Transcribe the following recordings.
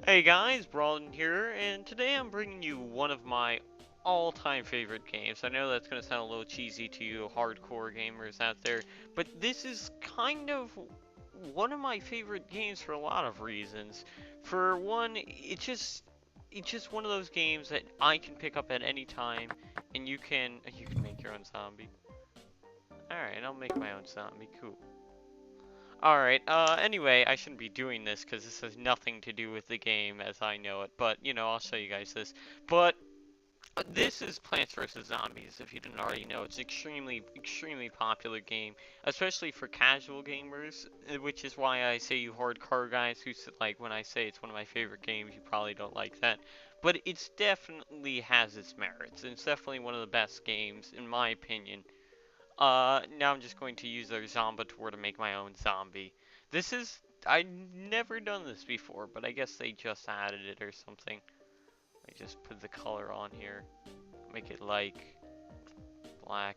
Hey guys, Brawlin here, and today I'm bringing you one of my all-time favorite games. I know that's going to sound a little cheesy to you hardcore gamers out there, but this is kind of one of my favorite games for a lot of reasons. For one, it's just one of those games that I can pick up at any time, and you can make your own zombie. Alright, I'll make my own zombie, cool. Alright, anyway, I shouldn't be doing this because this has nothing to do with the game as I know it, but, I'll show you guys this. But, this is Plants vs. Zombies, if you didn't already know. It's an extremely popular game, especially for casual gamers, which is why I say you hardcore guys who, like, when I say it's one of my favorite games, you probably don't like that. But it's definitely has its merits, and it's definitely one of the best games, in my opinion. Now I'm just going to use their Zombator to make my own zombie. I've never done this before, but I guess they just added it or something. I just put the color on here, make it like black.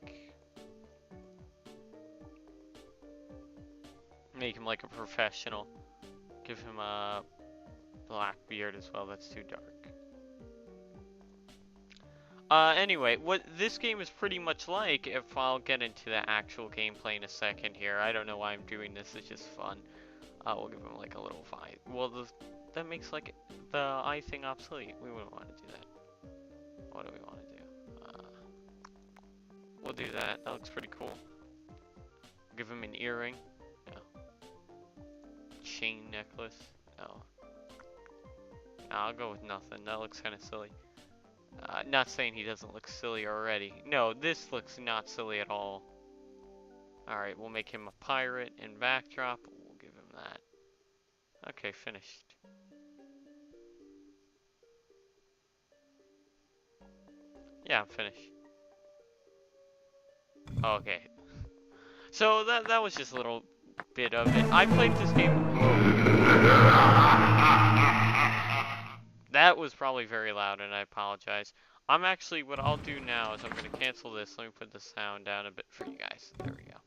Make him like a professional. Give him a black beard as well, that's too dark. Anyway, what this game is pretty much like, if I'll get into the actual gameplay in a second here. I don't know why I'm doing this, it's just fun. We'll give him like a little vibe. Well, that makes like the eye thing obsolete. We wouldn't want to do that. What do we want to do? We'll do that. That looks pretty cool. Give him an earring. No. Chain necklace. No. I'll go with nothing. That looks kind of silly. Not saying he doesn't look silly already. No, this looks not silly at all. Alright, we'll make him a pirate and backdrop. We'll give him that. Okay, finished. Yeah, I'm finished. Okay. So that was just a little bit of it. I played this game. That was probably very loud, and I apologize. What I'll do now is I'm going to cancel this. Let me put the sound down a bit for you guys. There we go.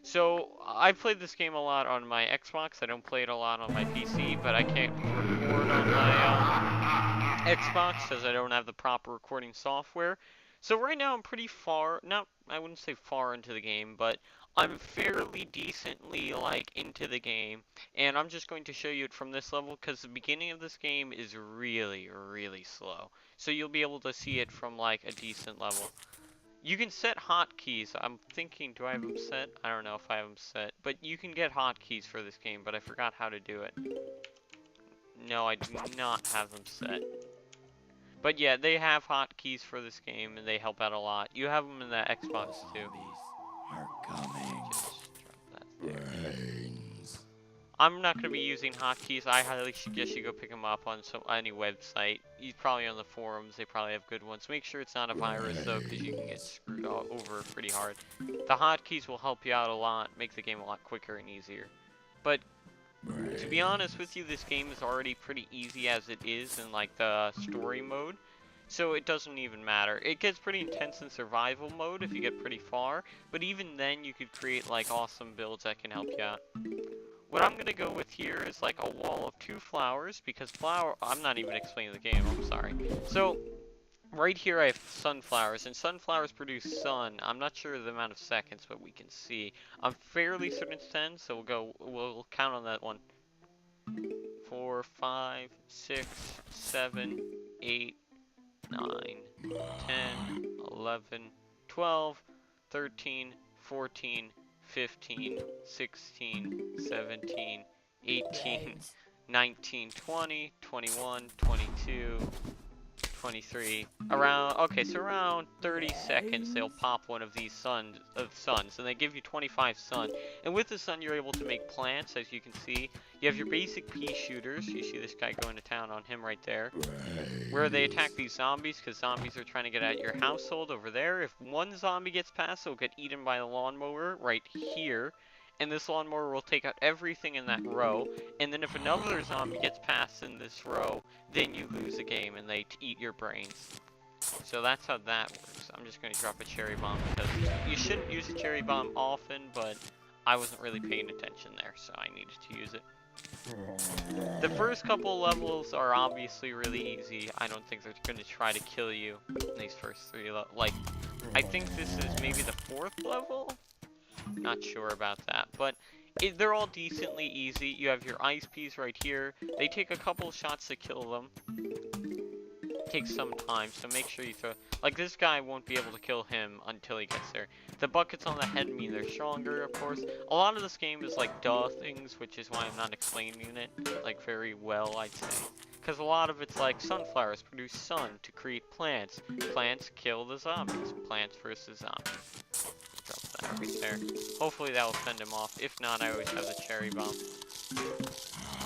So, I played this game a lot on my Xbox. I don't play it a lot on my PC, but I can't record on my Xbox because I don't have the proper recording software. So right now I'm pretty far, I wouldn't say far into the game, but I'm fairly decently, like, into the game. And I'm just going to show you it from this level because the beginning of this game is really slow. So you'll be able to see it from, like, a decent level. You can set hotkeys. I'm thinking, do I have them set? I don't know if I have them set. But you can get hotkeys for this game, but I forgot how to do it. No, I do not have them set. But yeah, they have hotkeys for this game, and they help out a lot. You have them in the Xbox too. Are coming. Just drop that there. Brains. I'm not going to be using hotkeys. I highly suggest you go pick them up on any website. You're probably on the forums. They probably have good ones. Make sure it's not a virus, though, because you can get screwed all over pretty hard. The hotkeys will help you out a lot, make the game a lot quicker and easier. But to be honest with you, this game is already pretty easy as it is in, like, the story mode. So it doesn't even matter. It gets pretty intense in survival mode if you get pretty far. But even then, you could create, like, awesome builds that can help you out. What I'm going to go with here is like a wall of 2 flowers, because I'm not even explaining the game, I'm sorry. So, right here I have sunflowers, and sunflowers produce sun. I'm not sure the amount of seconds, but we can see. I'm fairly certain it's 10, so we'll count on that one. 4, 5, 6, 7, 8, 9, 10, 11, 12, 13, 14, 15, 16, 17, 18, 19, 20, 21, 22, 23, so around 30 seconds they'll pop one of these suns, and they give you 25 sun. And with the sun you're able to make plants, as you can see. You have your basic pea shooters, you see this guy going to town on him right there, where they attack these zombies, because zombies are trying to get at your household over there. If one zombie gets past, it'll get eaten by the lawnmower right here. And this lawnmower will take out everything in that row, and then if another zombie gets past in this row, then you lose the game and they eat your brains. So that's how that works. I'm just going to drop a cherry bomb because you shouldn't use a cherry bomb often, but I wasn't really paying attention there, so I needed to use it. The first couple levels are obviously really easy. I don't think they're going to try to kill you in these first 3 levels. Like, I think this is maybe the 4th level? Not sure about that, but they're all decently easy. You have your ice peas right here. They take a couple shots to kill them. Takes some time, so make sure you throw. Like, this guy won't be able to kill him until he gets there. The buckets on the head mean they're stronger, of course. A lot of this game is like duh things, which is why I'm not explaining it like very well, I'd say. Because a lot of it's like sunflowers produce sun to create plants. Plants kill the zombies. Plants versus zombies. Drop that right there. Hopefully that will fend him off. If not, I always have the cherry bomb.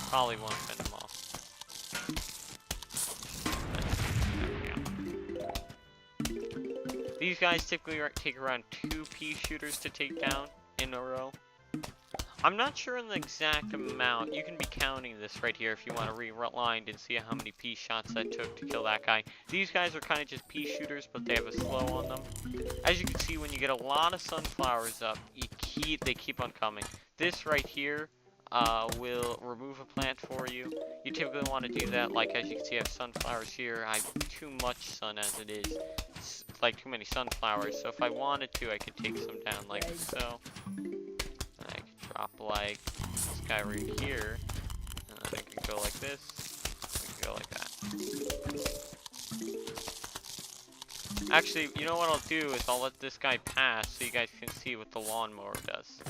Probably won't fend him off. These guys typically take around 2 pea shooters to take down in a row. I'm not sure on the exact amount. You can be counting this right here if you want to rewind and see how many pea shots that took to kill that guy. These guys are kind of just pea shooters, but they have a slow on them. As you can see, when you get a lot of sunflowers up, they keep on coming. This right here will remove a plant for you. You typically want to do that, like as you can see I have sunflowers here. I have too much sun as it is. It's like too many sunflowers, so if I wanted to I could take some down like so. And I could drop like this guy right here. And then I could go like this. I could go like that. Actually, you know what I'll do is I'll let this guy pass so you guys can see what the lawnmower does.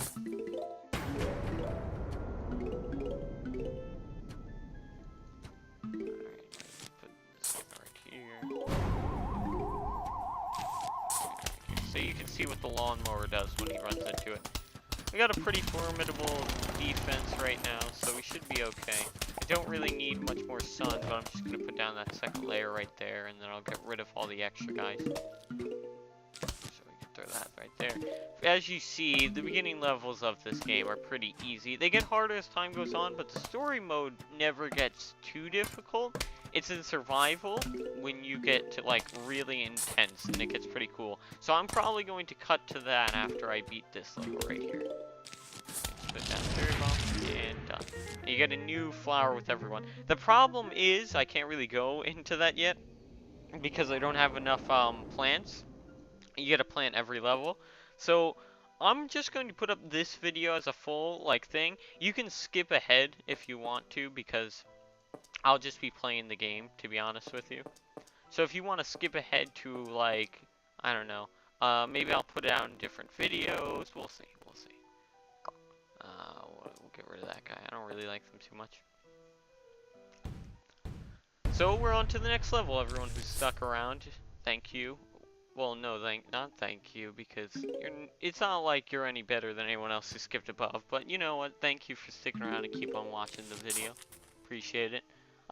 So you can see what the lawnmower does when he runs into it. We got a pretty formidable defense right now, so we should be okay. I don't really need much more sun, but I'm just going to put down that second layer right there, and then I'll get rid of all the extra guys. So we can throw that right there. As you see, the beginning levels of this game are pretty easy. They get harder as time goes on, but the story mode never gets too difficult. It's in survival when you get to like really intense and it gets pretty cool. So I'm probably going to cut to that after I beat this level right here. Put down cherry bomb and done. And you get a new flower with everyone. The problem is I can't really go into that yet because I don't have enough plants. You get a plant every level. So I'm just going to put up this video as a full like thing. You can skip ahead if you want to because I'll just be playing the game, to be honest with you. So if you want to skip ahead to, like, I don't know, maybe I'll put it out in different videos. We'll see, we'll see. We'll get rid of that guy. I don't really like them too much. So we're on to the next level, everyone who's stuck around. Thank you. Well, no, not thank you, because it's not like you're any better than anyone else who skipped above. But you know what? Thank you for sticking around and keep on watching the video. Appreciate it.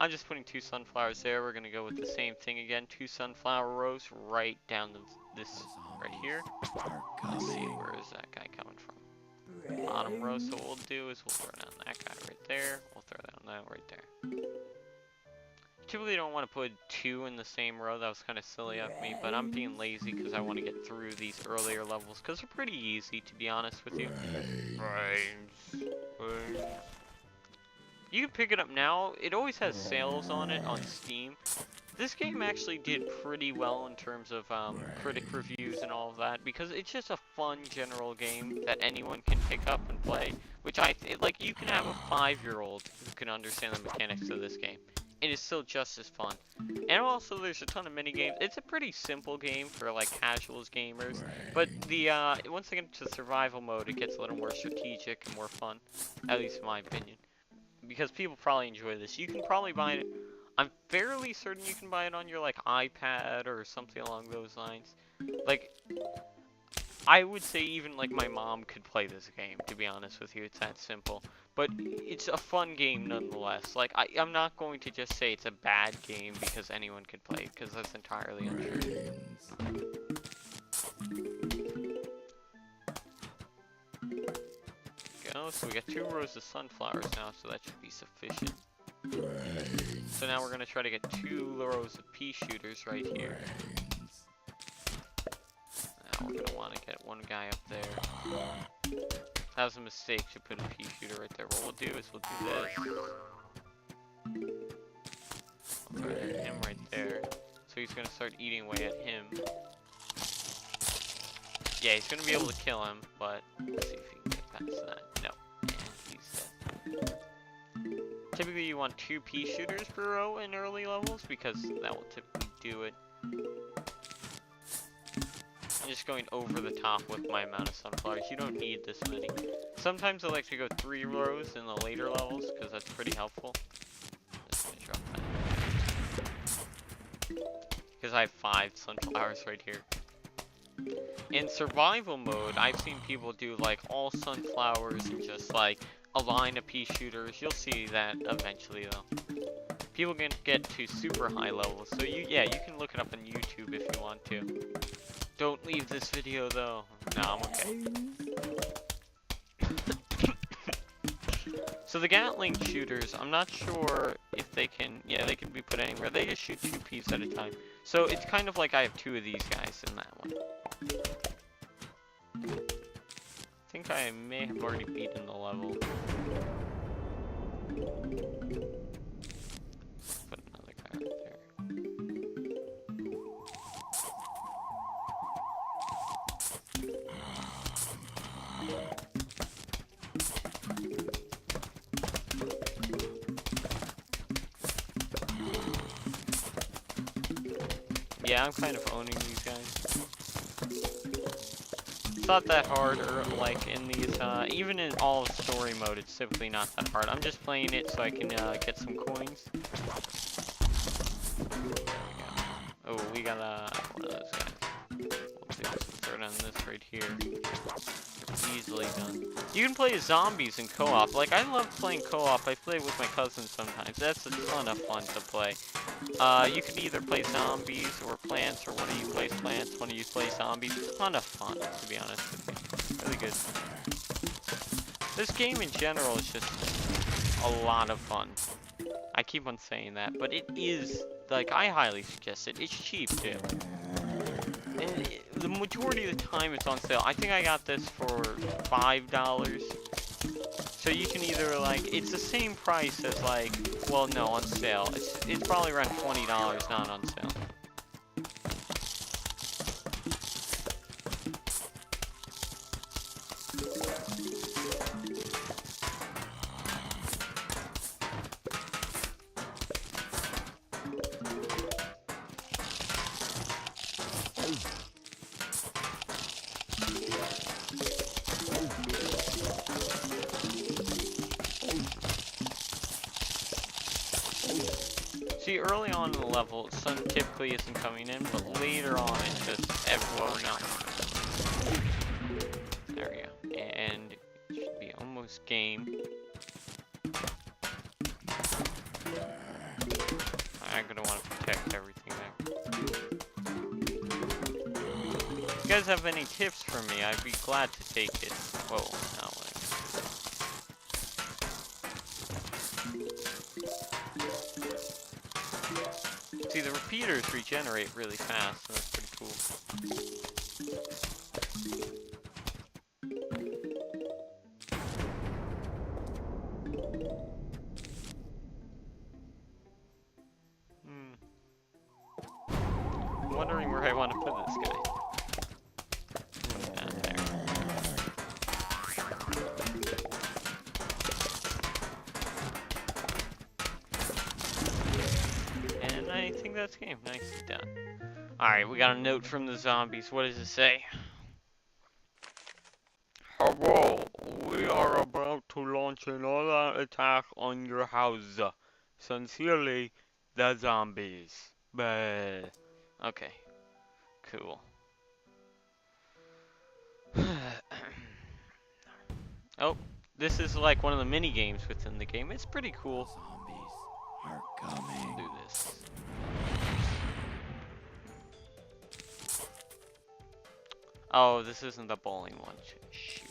I'm just putting 2 sunflowers there. We're gonna go with the same thing again. 2 sunflower rows right down this right here. Let's see, where is that guy coming from? Bottom row. So what we'll do is we'll throw down that guy right there. We'll throw down that right there. Typically don't want to put 2 in the same row. That was kind of silly of me, but I'm being lazy because I want to get through these earlier levels because they're pretty easy, to be honest with you. Brains. You can pick it up now. It always has sales on it on Steam. This game actually did pretty well in terms of critic reviews and all of that because it's just a fun general game that anyone can pick up and play. Which like you can have a 5-year-old who can understand the mechanics of this game. It is still just as fun. And also there's a ton of mini games. It's a pretty simple game for like casuals gamers. But the once they get into survival mode, it gets a little more strategic and more fun. At least in my opinion. Because people probably enjoy this. You can probably buy it. I'm fairly certain you can buy it on your like iPad or something along those lines. Like, I would say even like my mom could play this game, to be honest with you. It's that simple. But it's a fun game nonetheless. Like, I'm not going to just say it's a bad game because anyone could play it, because that's entirely untrue. So we got 2 rows of sunflowers now, so that should be sufficient. So now we're gonna try to get 2 rows of pea shooters right here. Now we're gonna want to get 1 guy up there. That was a mistake to put a pea shooter right there. What we'll do is we'll do this. gonna start eating away at him. Yeah, he's gonna be able to kill him, but let's see if he can get past that. No. And he's dead. Typically you want 2 pea shooters per row in early levels because that will typically do it. I'm just going over the top with my amount of sunflowers. You don't need this many. Sometimes I like to go 3 rows in the later levels because that's pretty helpful. Just gonna drop that. Because I have 5 sunflowers right here. In survival mode, I've seen people do like all sunflowers and just like a line of pea shooters. You'll see that eventually though. People can get to super high levels, so you can look it up on YouTube if you want to. Don't leave this video though. No, I'm okay. So the Gatling shooters, I'm not sure if they can, they can be put anywhere. They just shoot 2 peas at a time. So it's kind of like I have 2 of these guys in that one. I think I may have already beaten the level. Put another guy right there. Yeah, I'm kind of owning these guys. It's not that hard, or like in these, even in all of story mode, it's typically not that hard. I'm just playing it so I can get some coins. Oh, we got one of those guys. We'll do this, throw down this right here. Easily done. You can play zombies in co-op. Like, I love playing co-op. I play with my cousins sometimes. That's a ton of fun to play. You can either play zombies or plants, or one of you plays plants, one of you plays zombies. It's a ton of fun, to be honest with you. Really good. This game in general is just a lot of fun. I keep on saying that, but it is, like, I highly suggest it. It's cheap, too. And the majority of the time it's on sale. I think I got this for $5. So you can either, like, it's the same price as, like, well, no, on sale. It's probably around $20, not on sale. See, early on in the level, sun typically isn't coming in, but later on it's just everyone else. There we go. And it should be almost game. I'm gonna want to protect everything there. If you guys have any tips for me, I'd be glad to take it. Whoa, not what See, the repeaters regenerate really fast, so that's pretty cool. I'm wondering where I want to put this guy. Down there. And I think that's game. Nicely done. Alright, we got a note from the zombies. What does it say? Hello, we are about to launch an all-out attack on your house. Sincerely, the zombies. Bah. Okay, cool. Oh, this is like one of the mini games within the game. It's pretty cool. Zombies are coming. Do this. Oh, this isn't the bowling one. Shoot.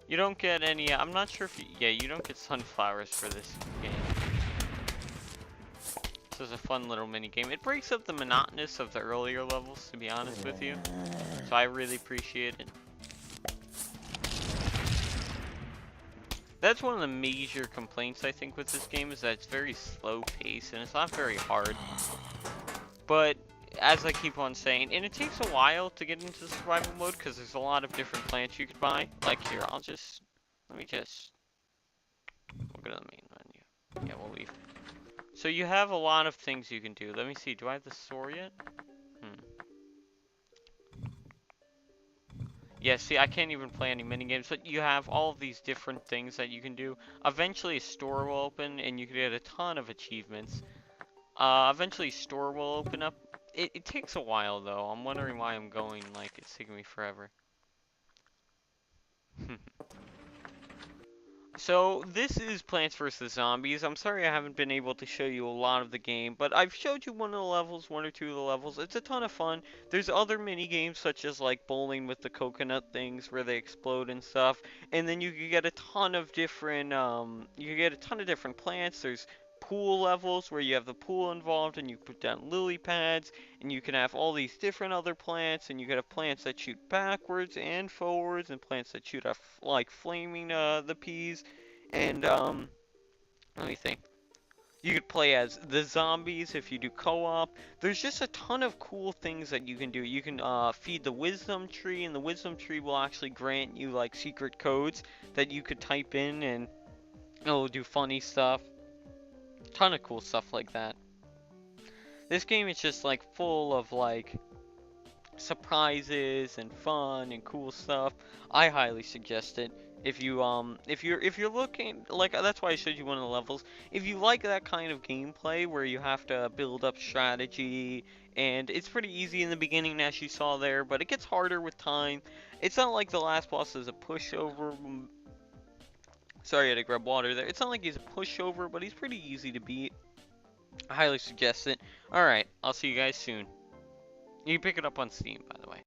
You don't get any. I'm not sure if you. Yeah, you don't get sunflowers for this game. This is a fun little mini game. It breaks up the monotonous of the earlier levels, to be honest with you. So I really appreciate it. That's one of the major complaints I think with this game is that it's very slow paced and it's not very hard. But as I keep on saying, and it takes a while to get into survival mode because there's a lot of different plants you could buy. Like here, we'll go to the main menu. Yeah, we'll leave. So you have a lot of things you can do. Let me see, do I have the store yet? Yeah, see, I can't even play any minigames, but you have all of these different things that you can do. Eventually, a store will open, and you can get a ton of achievements. Eventually, store will open up. It takes a while, though. I'm wondering why I'm going, like, it's taking me forever. So, this is Plants vs. Zombies. I'm sorry I haven't been able to show you a lot of the game, but I've showed you one of the levels, one or two of the levels. It's a ton of fun. There's other mini games such as like bowling with the coconut things where they explode and stuff. And then you can get a ton of different plants. There's pool levels where you have the pool involved and you put down lily pads, and you can have all these different other plants, and you can have plants that shoot backwards and forwards, and plants that shoot like flaming the peas. And let me think. You could play as the zombies if you do co-op. There's just a ton of cool things that you can do. You can feed the wisdom tree, and the wisdom tree will actually grant you like secret codes that you could type in, and it'll do funny stuff. Ton of cool stuff like that. This game is just like full of like surprises and fun and cool stuff. I highly suggest it. If you're looking, like, that's why I showed you one of the levels. If you like that kind of gameplay where you have to build up strategy, and it's pretty easy in the beginning as you saw there, but it gets harder with time. It's not like the last boss is a pushover. Sorry, I had to grab water there. It's not like he's a pushover, but he's pretty easy to beat. I highly suggest it. Alright, I'll see you guys soon. You can pick it up on Steam, by the way.